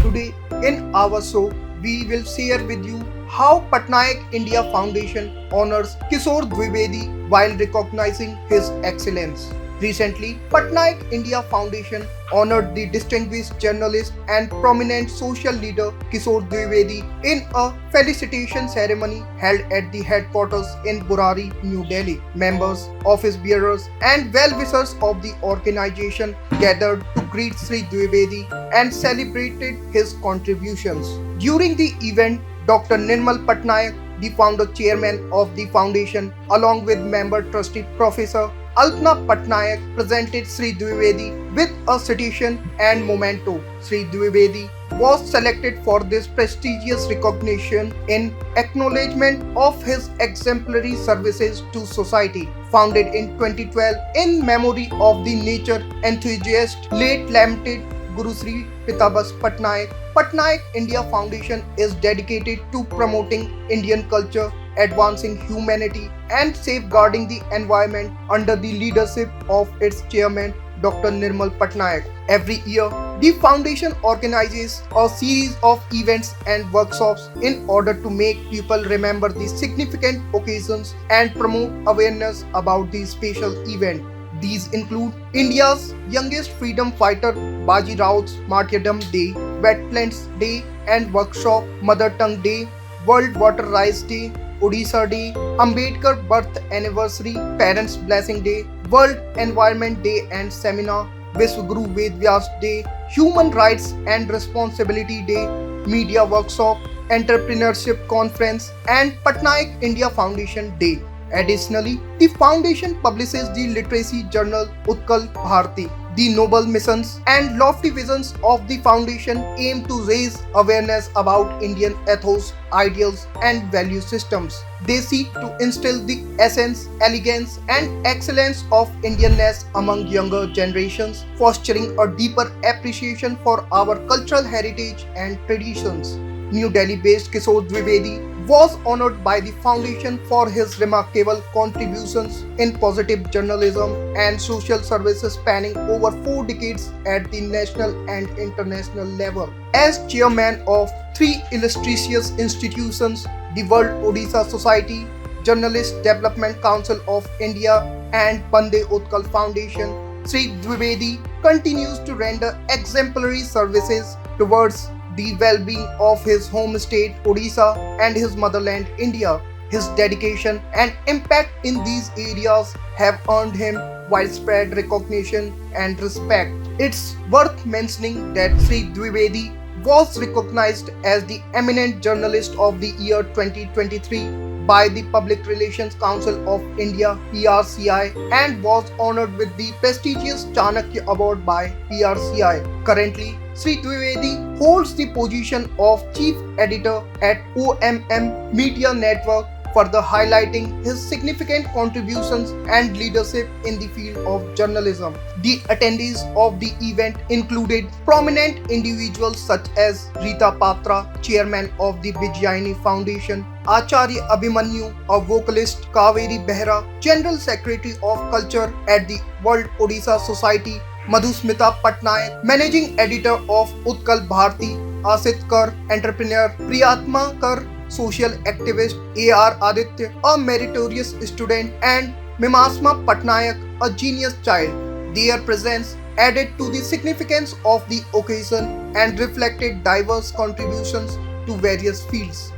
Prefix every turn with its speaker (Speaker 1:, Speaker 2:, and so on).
Speaker 1: Today in our show, we will share with you how Patnaik India Foundation honors Kishore Dwivedi while recognizing his excellence. Recently, Patnaik India Foundation honored the distinguished journalist and prominent social leader Kishore Dwivedi in a felicitation ceremony held at the headquarters in Burari, New Delhi. Members, office bearers, and well-wishers of the organization gathered to greet Sri Dwivedi and celebrated his contributions. During the event, Dr. Nirmal Patnaik, the founder chairman of the foundation, along with member trustee Professor Alpna Patnaik, presented Sri Dwivedi with a citation and memento. Sri Dwivedi was selected for this prestigious recognition in acknowledgement of his exemplary services to society. Founded in 2012 in memory of the nature enthusiast late lamented Guru Sri Pitabas Patnaik, Patnaik India Foundation is dedicated to promoting Indian culture, advancing humanity, and safeguarding the environment under the leadership of its chairman, Dr. Nirmal Patnaik. Every year, the foundation organizes a series of events and workshops in order to make people remember the significant occasions and promote awareness about the special event. These include India's youngest freedom fighter Baji Rao's Martyrdom Day, Wetlands Day and Workshop, Mother Tongue Day, World Water Rights Day, Odisha Day, Ambedkar Birth Anniversary, Parents Blessing Day, World Environment Day and Seminar, Vishwaguru Ved Vyas Day, Human Rights and Responsibility Day, Media Workshop, Entrepreneurship Conference and Patnaik India Foundation Day. Additionally, the foundation publishes the literacy journal Utkal Bharti. The noble missions and lofty visions of the foundation aim to raise awareness about Indian ethos, ideals, and value systems. They seek to instill the essence, elegance, and excellence of Indianness among younger generations, fostering a deeper appreciation for our cultural heritage and traditions. New Delhi-based Kishore Dwivedi was honored by the foundation for his remarkable contributions in positive journalism and social services spanning over 4 decades at the national and international level. As chairman of 3 illustrious institutions, the World Odisha Society, Journalist Development Council of India and Bande Utkal Foundation, Sri Dwivedi continues to render exemplary services towards the well-being of his home state Odisha and his motherland India. His dedication and impact in these areas have earned him widespread recognition and respect. It's worth mentioning that Sri Dwivedi was recognized as the eminent journalist of the year 2023 by the Public Relations Council of India (PRCI) and was honored with the prestigious Chanakya Award by PRCI. Currently, Sri Dwivedi holds the position of Chief Editor at OMM Media Network, further highlighting his significant contributions and leadership in the field of journalism. The attendees of the event included prominent individuals such as Rita Patra, chairman of the Vijayani Foundation, Acharya Abhimanyu, a vocalist, Kaveri Behra, General Secretary of Culture at the World Odisha Society, Madhusmita Patnaik, Managing Editor of Utkal Bharti, Asit Kar, entrepreneur, Priyatma Kar, social activist, A.R. Aditya, a meritorious student, and Mimasma Patnaik, a genius child. Their presence added to the significance of the occasion and reflected diverse contributions to various fields.